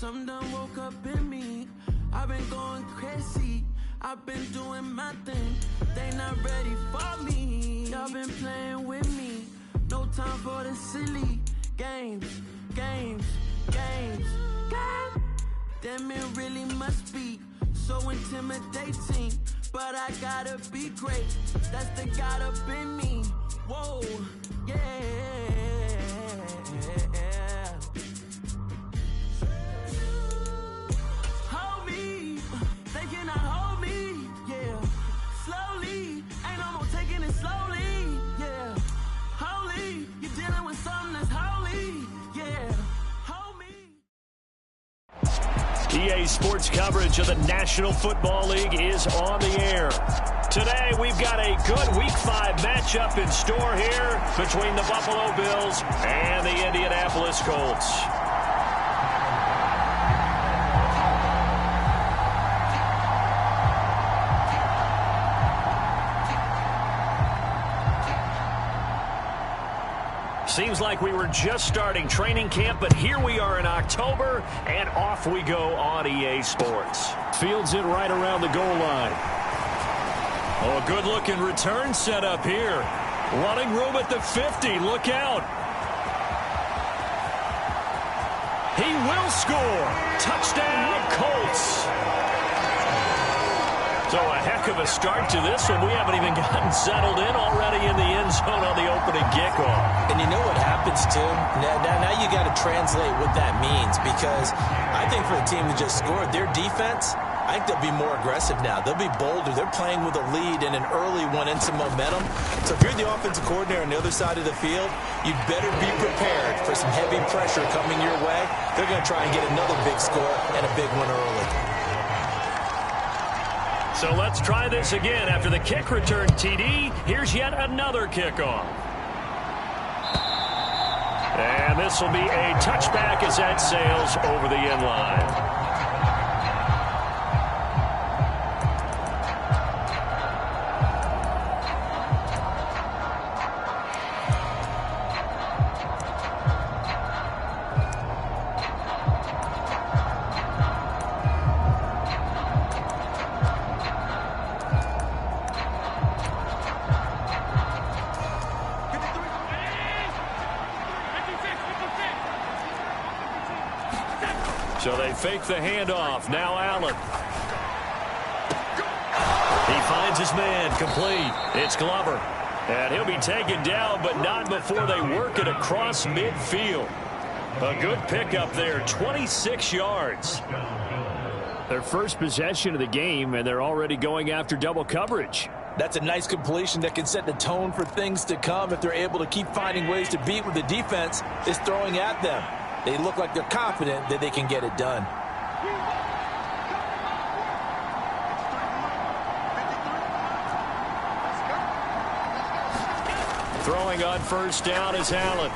Some done woke up in me. I've been going crazy. I've been doing my thing. They not ready for me. Y'all been playing with me. No time for the silly games. Damn, it really must be so intimidating. But I gotta be great. That's the God up in me. Whoa, yeah. Hold me, they cannot hold me, yeah. Slowly, ain't no more taking it slowly, yeah. Holy, you're dealing with something that's holy, yeah. Hold me. EA Sports coverage of the National Football League is on the air. Today, we've got a good Week 5 matchup in store here between the Buffalo Bills and the Indianapolis Colts. Seems like we were just starting training camp, but here we are in October, and off we go on EA Sports. Fields it right around the goal line. Oh, a good-looking return set up here. Running room at the 50. Look out. He will score. Touchdown, Colts. So a heck of a start to this one. We haven't even gotten settled in already in the end zone on the opening kickoff. And you know what happens, too? Now you got to translate what that means, because I think for the team that just scored, their defense, I think they'll be more aggressive now. They'll be bolder. They're playing with a lead and an early one and some momentum. So if you're the offensive coordinator on the other side of the field, you better be prepared for some heavy pressure coming your way. They're going to try and get another big score and a big one early. So let's try this again. After the kick return TD, here's yet another kickoff. And this will be a touchback as that sails over the end line. So they fake the handoff. Now Allen. He finds his man. Complete. It's Glover. And he'll be taken down, but not before they work it across midfield. A good pickup there. 26 yards. Their first possession of the game, and they're already going after double coverage. That's a nice completion that can set the tone for things to come if they're able to keep finding ways to beat what the defense is throwing at them. They look like they're confident that they can get it done. Throwing on first down is Allen.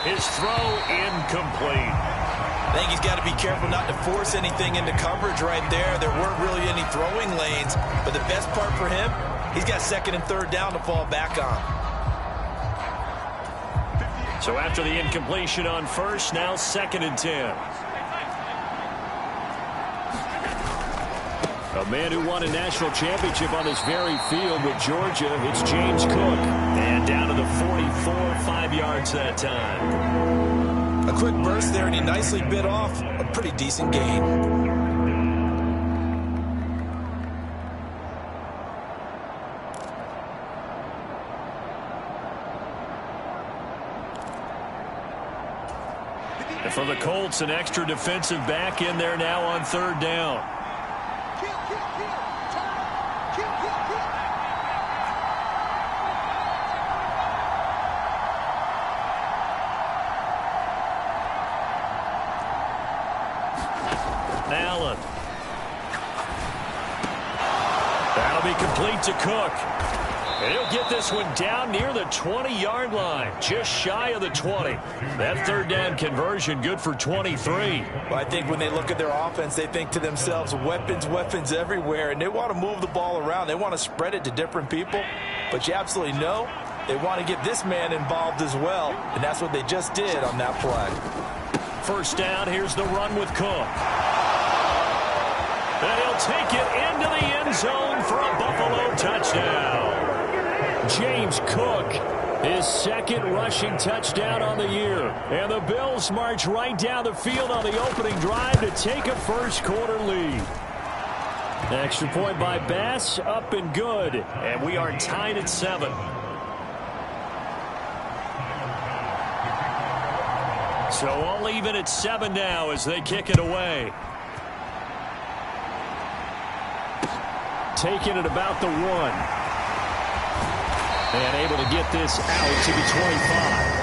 His throw incomplete. I think he's got to be careful not to force anything into coverage right there. There weren't really any throwing lanes, but the best part for him, he's got second and third down to fall back on. So after the incompletion on first, now 2nd and 10. A man who won a national championship on this very field with Georgia, it's James Cook. And down to the 44, 5 yards that time. A quick burst there, and he nicely bit off a pretty decent gain. For the Colts, an extra defensive back in there now on third down. Allen. That'll be complete to Cook. And he'll get this one down near the 20-yard line, just shy of the 20. That third down conversion good for 23. Well, I think when they look at their offense, they think to themselves, weapons everywhere, and they want to move the ball around. They want to spread it to different people, but you absolutely know they want to get this man involved as well, and that's what they just did on that play. first down. Here's the run with Cook. And he'll take it into the end zone for a Buffalo touchdown. James Cook, his second rushing touchdown on the year. And the Bills march right down the field on the opening drive to take a first-quarter lead. Extra point by Bass, up and good. And we are tied at 7. So all even at 7 now as they kick it away. Taking it about the 1. And able to get this out to the 25.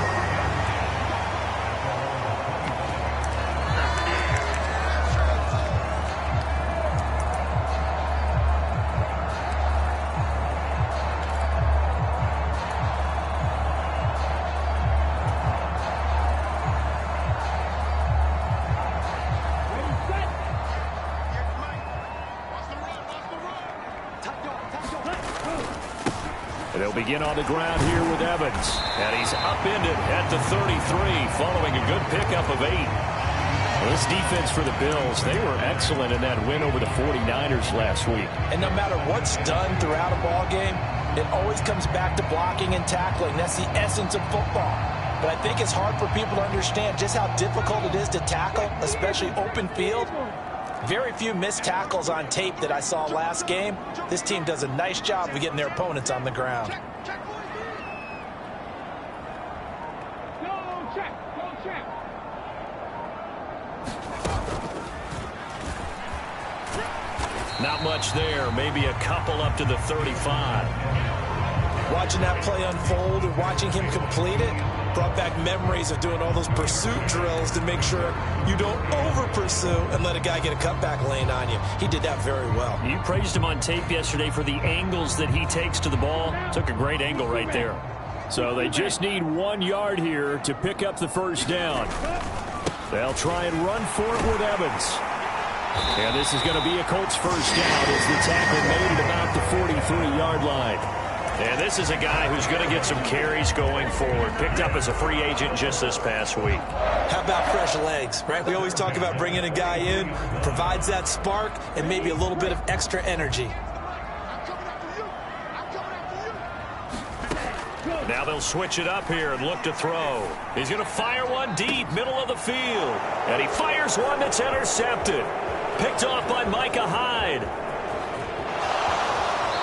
They'll begin on the ground here with Evans. And he's upended at the 33 following a good pickup of 8. Well, this defense for the Bills, they were excellent in that win over the 49ers last week. And no matter what's done throughout a ball game, it always comes back to blocking and tackling. That's the essence of football. But I think it's hard for people to understand just how difficult it is to tackle, especially open field. Very few missed tackles on tape that I saw last game. This team does a nice job of getting their opponents on the ground. Not much there. Maybe a couple up to the 35. Watching that play unfold and watching him complete it brought back memories of doing all those pursuit drills to make sure you don't over-pursue and let a guy get a cutback lane on you. He did that very well. You praised him on tape yesterday for the angles that he takes to the ball. Took a great angle right there. So they just need 1 yard here to pick up the first down. They'll try and run for it with Evans. And this is going to be a Colts first down as the tackle made at about the 43-yard line. And this is a guy who's going to get some carries going forward. Picked up as a free agent just this past week. How about fresh legs, right? We always talk about bringing a guy in, provides that spark, and maybe a little bit of extra energy. Now they'll switch it up here and look to throw. He's going to fire one deep, middle of the field. And he fires one that's intercepted. Picked off by Micah Hyde.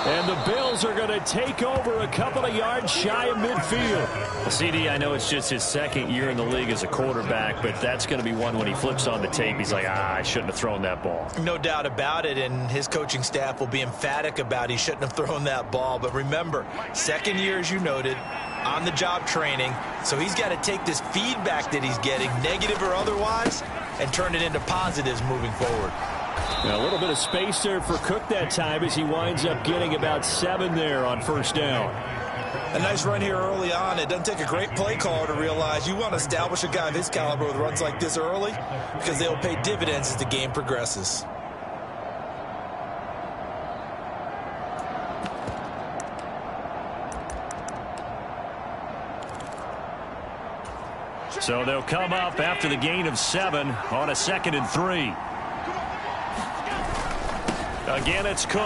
And the Bills are going to take over a couple of yards shy of midfield. CD, I know it's just his second year in the league as a quarterback, but that's going to be one when he flips on the tape. He's like, I shouldn't have thrown that ball. No doubt about it, and his coaching staff will be emphatic about he shouldn't have thrown that ball. But remember, second year, as you noted, on-the-job training, so he's got to take this feedback that he's getting, negative or otherwise, and turn it into positives moving forward. Now a little bit of space there for Cook that time as he winds up getting about 7 there on first down. A nice run here early on. It doesn't take a great play caller to realize you want to establish a guy of his caliber with runs like this early because they'll pay dividends as the game progresses. So they'll come up after the gain of 7 on a 2nd and 3. Again, it's Cook.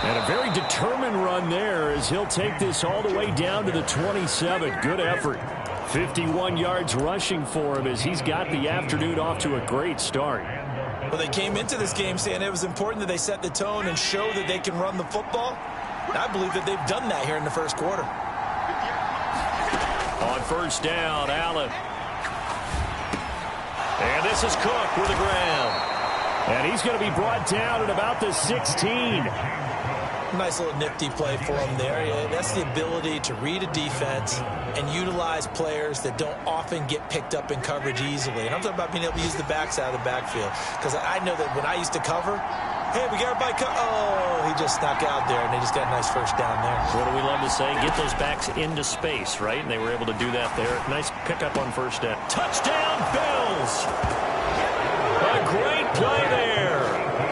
And a very determined run there as he'll take this all the way down to the 27. Good effort. 51 yards rushing for him as he's got the afternoon off to a great start. Well, they came into this game saying it was important that they set the tone and show that they can run the football. And I believe that they've done that here in the first quarter. On first down, Allen. And this is Cook with the ground. And he's going to be brought down at about the 16. Nice little nifty play for him there. Yeah, that's the ability to read a defense and utilize players that don't often get picked up in coverage easily. And I'm talking about being able to use the backside of the backfield. Because I know that when I used to cover, hey, we got everybody oh, he just snuck out there, and they just got a nice first down there. What do we love to say? Get those backs into space, right? And they were able to do that there. Nice pickup on first down. Touchdown, Bills! A great play there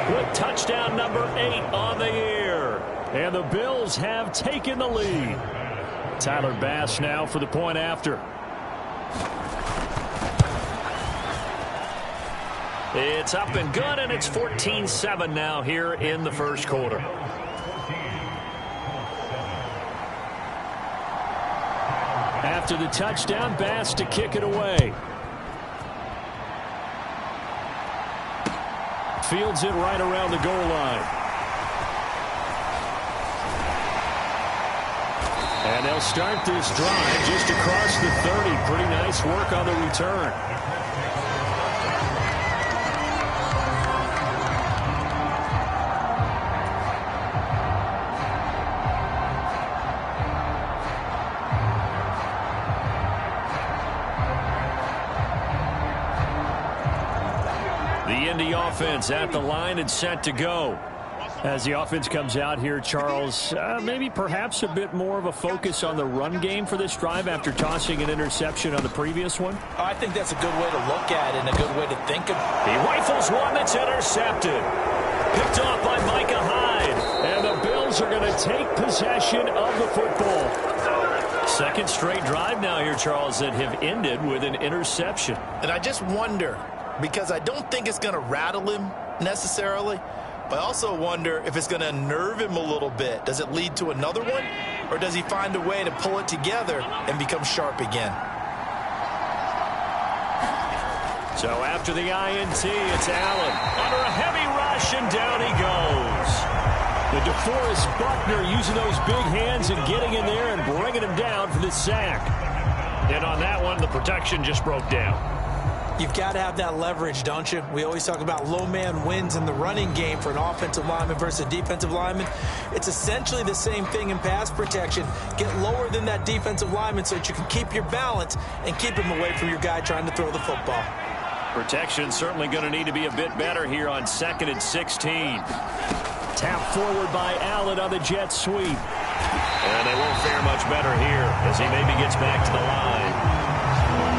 with touchdown number 8 on the year. And the Bills have taken the lead. Tyler Bass now for the point after. It's up and good, and it's 14-7 now here in the first quarter. After the touchdown, Bass to kick it away. Fields it right around the goal line. And they'll start this drive just across the 30. Pretty nice work on the return. The Indy offense at the line and set to go. As the offense comes out here, Charles, maybe perhaps a bit more of a focus on the run game for this drive after tossing an interception on the previous one? I think that's a good way to look at it and a good way to think of it. He rifles one that's intercepted. Picked off by Micah Hyde. And the Bills are going to take possession of the football. Second straight drive now here, Charles, that have ended with an interception. And I just wonder, because I don't think it's going to rattle him necessarily, but I also wonder if it's going to unnerve him a little bit. Does it lead to another one? Or does he find a way to pull it together and become sharp again? So after the INT, it's Allen. Under a heavy rush, and down he goes. The DeForest Buckner using those big hands and getting in there and bringing him down for the sack. And on that one, the protection just broke down. You've got to have that leverage, don't you? We always talk about low man wins in the running game for an offensive lineman versus a defensive lineman. It's essentially the same thing in pass protection. Get lower than that defensive lineman so that you can keep your balance and keep him away from your guy trying to throw the football. Protection certainly going to need to be a bit better here on 2nd and 16. Tap forward by Allen on the jet sweep. And they won't fare much better here as he maybe gets back to the line.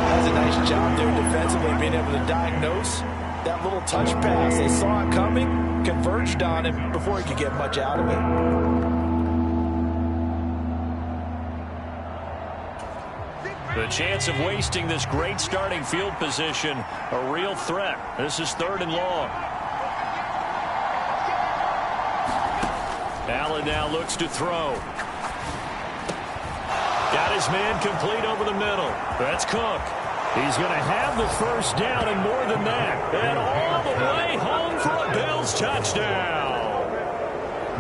Does a nice job there defensively, being able to diagnose that little touch pass. They saw it coming, converged on him before he could get much out of it. The chance of wasting this great starting field position, a real threat. This is 3rd and long. Allen now looks to throw. Got his man complete over the middle. That's Cook. He's going to have the first down and more than that. And all the way home for a Bills touchdown.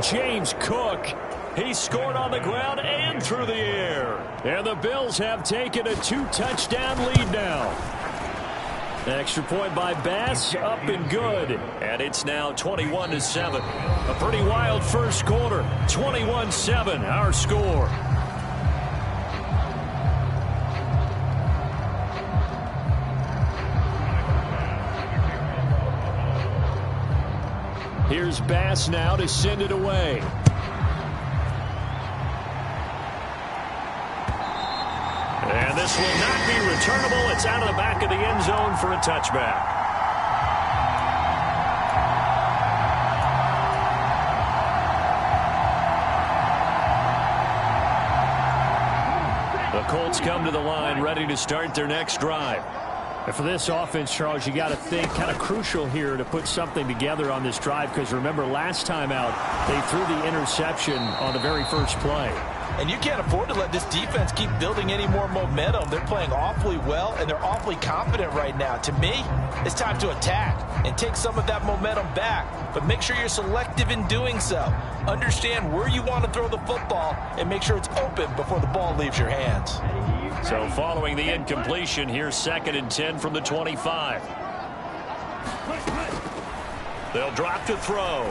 James Cook. He scored on the ground and through the air. And the Bills have taken a 2-touchdown lead now. Extra point by Bass, up and good. And it's now 21-7. A pretty wild first quarter. 21-7, our score. Here's Bass now to send it away. And this will not be returnable. It's out of the back of the end zone for a touchback. The Colts come to the line ready to start their next drive. And for this offense, Charles, you got to think kind of crucial here to put something together on this drive, because remember last time out they threw the interception on the very first play. And you can't afford to let this defense keep building any more momentum. They're playing awfully well, and they're awfully confident right now. To me, it's time to attack and take some of that momentum back. But make sure you're selective in doing so. Understand where you want to throw the football and make sure it's open before the ball leaves your hands. So following the incompletion, here's 2nd and 10 from the 25. They'll drop to throw.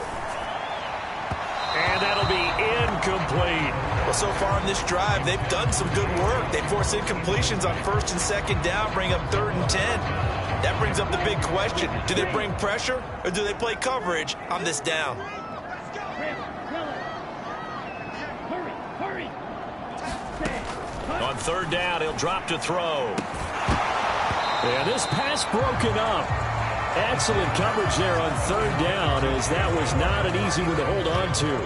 And that'll be incomplete. Well, so far in this drive, they've done some good work. They force incompletions on 1st and 2nd down, bring up 3rd and 10. That brings up the big question. Do they bring pressure or do they play coverage on this down? On 3rd down, he'll drop to throw. And this pass broken up. Excellent coverage there on 3rd down, as that was not an easy one to hold on to.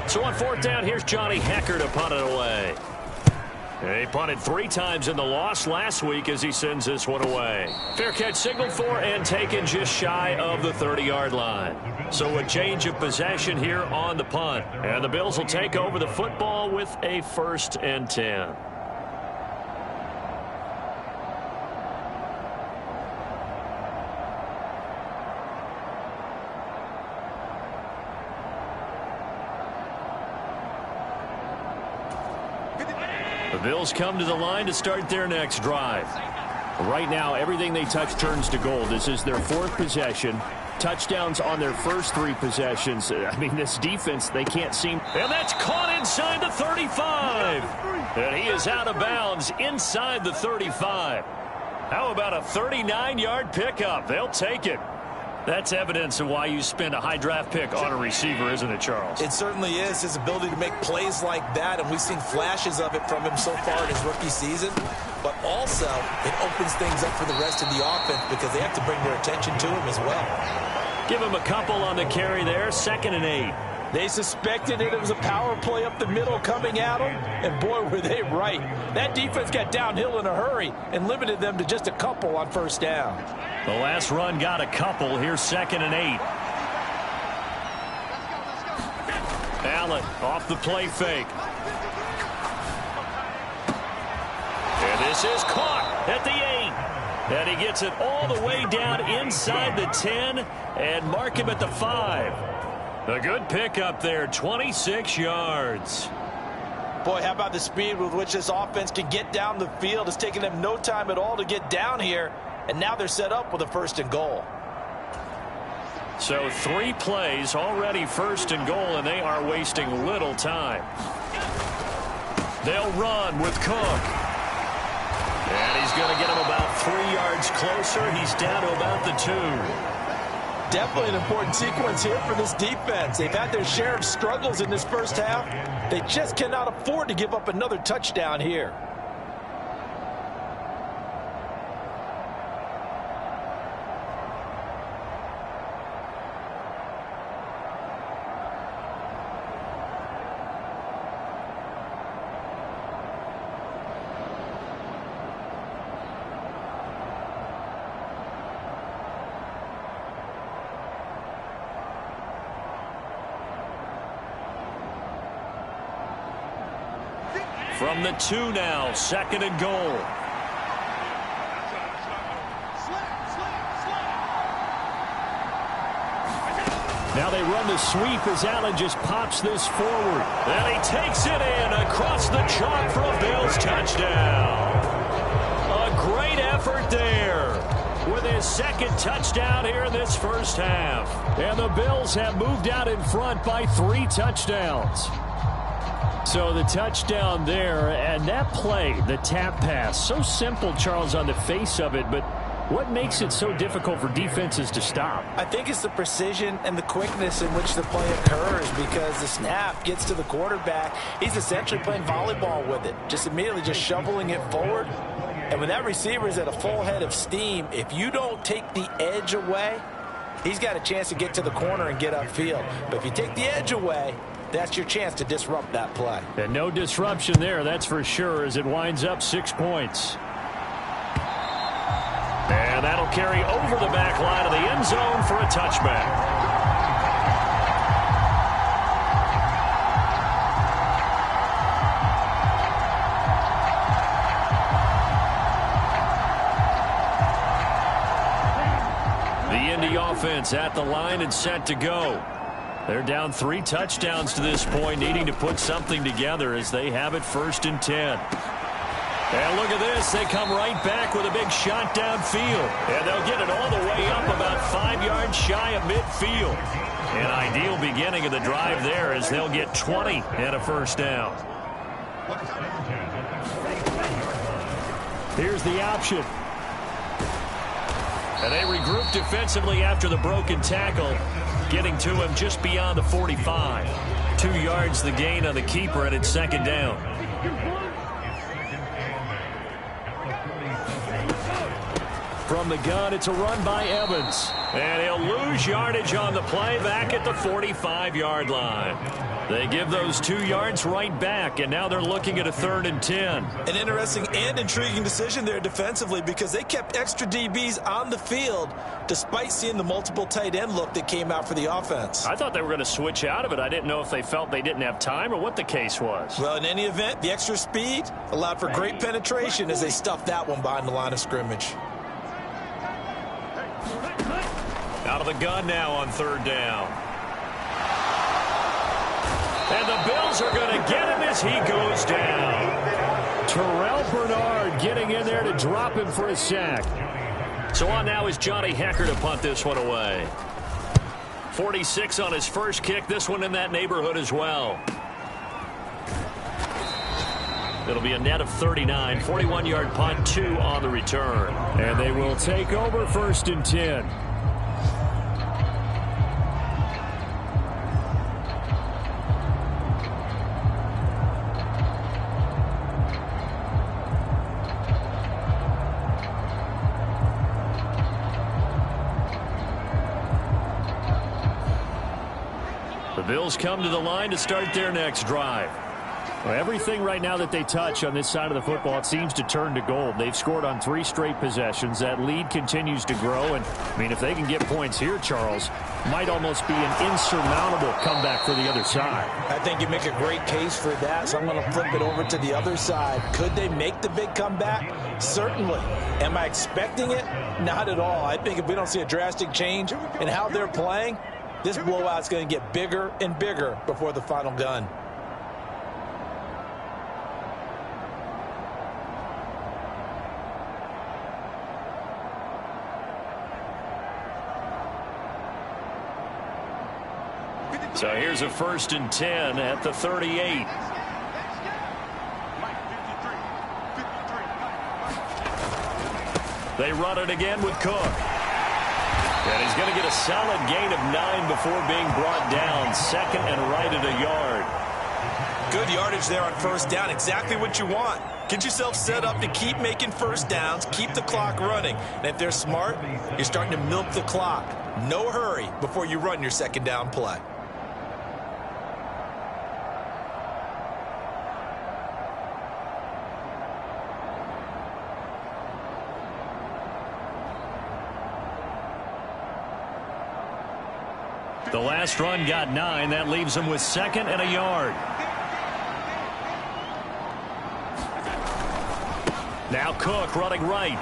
So on 4th down, here's Johnny Hecker to punt it away. He punted 3 times in the loss last week as he sends this one away. Fair catch signaled for and taken just shy of the 30-yard line. So a change of possession here on the punt. And the Bills will take over the football with a 1st and 10. The Bills come to the line to start their next drive. Right now, everything they touch turns to gold. This is their 4th possession. Touchdowns on their first 3 possessions. I mean, this defense, they can't seem... And that's caught inside the 35. And he is out of bounds inside the 35. How about a 39-yard pickup? They'll take it. That's evidence of why you spend a high draft pick on a receiver, isn't it, Charles? It certainly is. His ability to make plays like that, and we've seen flashes of it from him so far in his rookie season. But also, it opens things up for the rest of the offense because they have to bring their attention to him as well. Give him a couple on the carry there, 2nd and 8. They suspected it was a power play up the middle coming at them, and boy, were they right. That defense got downhill in a hurry and limited them to just a couple on 1st down. The last run got a couple. Here's 2nd and 8. Allen off the play fake. And this is caught at the 8. And he gets it all the way down inside the 10 and mark him at the 5. A good pickup there, 26 yards. Boy, how about the speed with which this offense can get down the field? It's taken them no time at all to get down here, and now they're set up with a 1st and goal. So 3 plays already 1st and goal, and they are wasting little time. They'll run with Cook. And he's going to get him about 3 yards closer. He's down to about the 2. Definitely an important sequence here for this defense. They've had their share of struggles in this 1st half. They just cannot afford to give up another touchdown here. From the 2 now, 2nd and goal. Now they run the sweep as Allen just pops this forward. And he takes it in across the chalk for a Bills touchdown. A great effort there with his 2nd touchdown here in this 1st half. And the Bills have moved out in front by 3 touchdowns. So the touchdown there, and that play, the tap pass, so simple, Charles, on the face of it, but what makes it so difficult for defenses to stop? I think it's the precision and the quickness in which the play occurs because the snap gets to the quarterback. He's essentially playing volleyball with it, just immediately just shoveling it forward. And when that receiver is at a full head of steam, if you don't take the edge away, he's got a chance to get to the corner and get upfield. But if you take the edge away, that's your chance to disrupt that play. And no disruption there, that's for sure, as it winds up 6 points. And that'll carry over the back line of the end zone for a touchback. The Indy offense at the line and set to go. They're down 3 touchdowns to this point, needing to put something together as they have it 1st and 10. And look at this. They come right back with a big shot downfield. And they'll get it all the way up about 5 yards shy of midfield. An ideal beginning of the drive there as they'll get 20 and a 1st down. Here's the option. And they regroup defensively after the broken tackle, getting to him just beyond the 45. 2 yards the gain on the keeper, and it's 2nd down. From the gun, it's a run by Evans. And he'll lose yardage on the play back at the 45-yard line. They give those 2 yards right back, and now they're looking at a 3rd and 10. An interesting and intriguing decision there defensively because they kept extra DBs on the field despite seeing the multiple tight end look that came out for the offense. I thought they were going to switch out of it. I didn't know if they felt they didn't have time or what the case was. Well, in any event, the extra speed allowed for great penetration as they stuffed that one behind the line of scrimmage. Out of the gun now on 3rd down. And the Bills are going to get him as he goes down. Terrell Bernard getting in there to drop him for a sack. So on now is Johnny Hecker to punt this one away. 46 on his first kick. This one in that neighborhood as well. It'll be a net of 39. 41-yard punt, 2 on the return. And they will take over 1st and 10. The Bills come to the line to start their next drive. Well, everything right now that they touch on this side of the football, it seems to turn to gold. They've scored on 3 straight possessions. That lead continues to grow. And, I mean, if they can get points here, Charles, might almost be an insurmountable comeback for the other side. I think you make a great case for that, so I'm going to flip it over to the other side. Could they make the big comeback? Certainly. Am I expecting it? Not at all. I think if we don't see a drastic change in how they're playing, this blowout's going to get bigger and bigger before the final gun. So here's a 1st and 10 at the 38. They run it again with Cook. And he's going to get a solid gain of 9 before being brought down. 2nd and right at a yard. Good yardage there on 1st down. Exactly what you want. Get yourself set up to keep making 1st downs, keep the clock running. And if they're smart, you're starting to milk the clock. No hurry before you run your 2nd down play. The last run got 9. That leaves them with 2nd and a yard. Now Cook running right.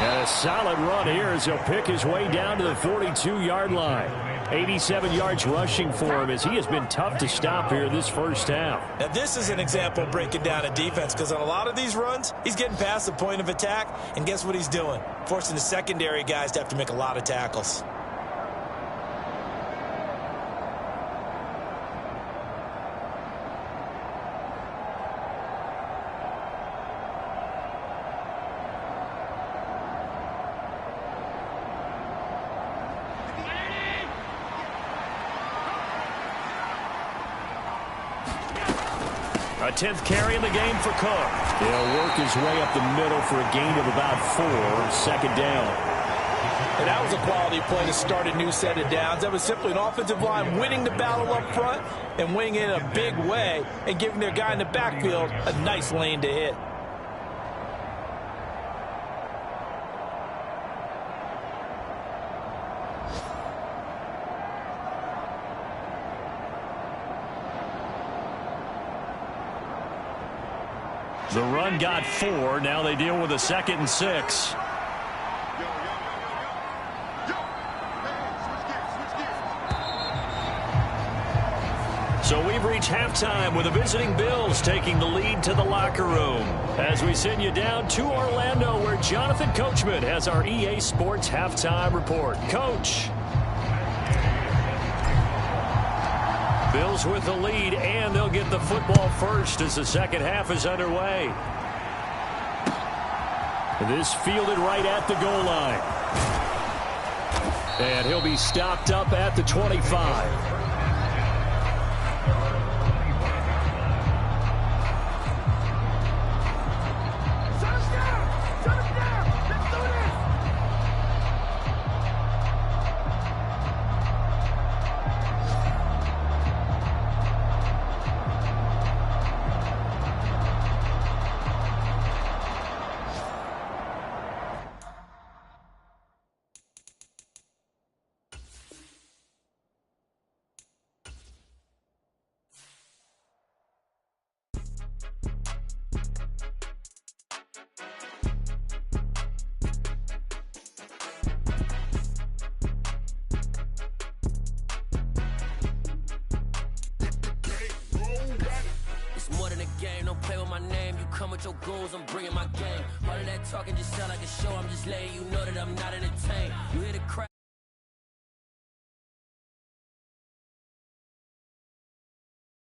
And a solid run here as he'll pick his way down to the 42-yard line. 87 yards rushing for him as he has been tough to stop here this first half. Now this is an example of breaking down a defense because on a lot of these runs, he's getting past the point of attack, and guess what he's doing? Forcing the secondary guys to have to make a lot of tackles. A 10th carry in the game for Cook. He'll work his way up the middle for a gain of about 4. 2nd down. And that was a quality play to start a new set of downs. That was simply an offensive line winning the battle up front and winning it in a big way and giving their guy in the backfield a nice lane to hit. The run got 4. Now they deal with a 2nd and 6. So we've reached halftime with the visiting Bills taking the lead to the locker room. As we send you down to Orlando where Jonathan Coachman has our EA Sports halftime report. Coach. Bills with the lead, and they'll get the football first as the second half is underway. This fielded right at the goal line. And he'll be stopped up at the 25. game. Don't play with my name. You come with your goons, I'm bringing my game. All of that talking just sound like a show. I'm just letting you know that I'm not entertained.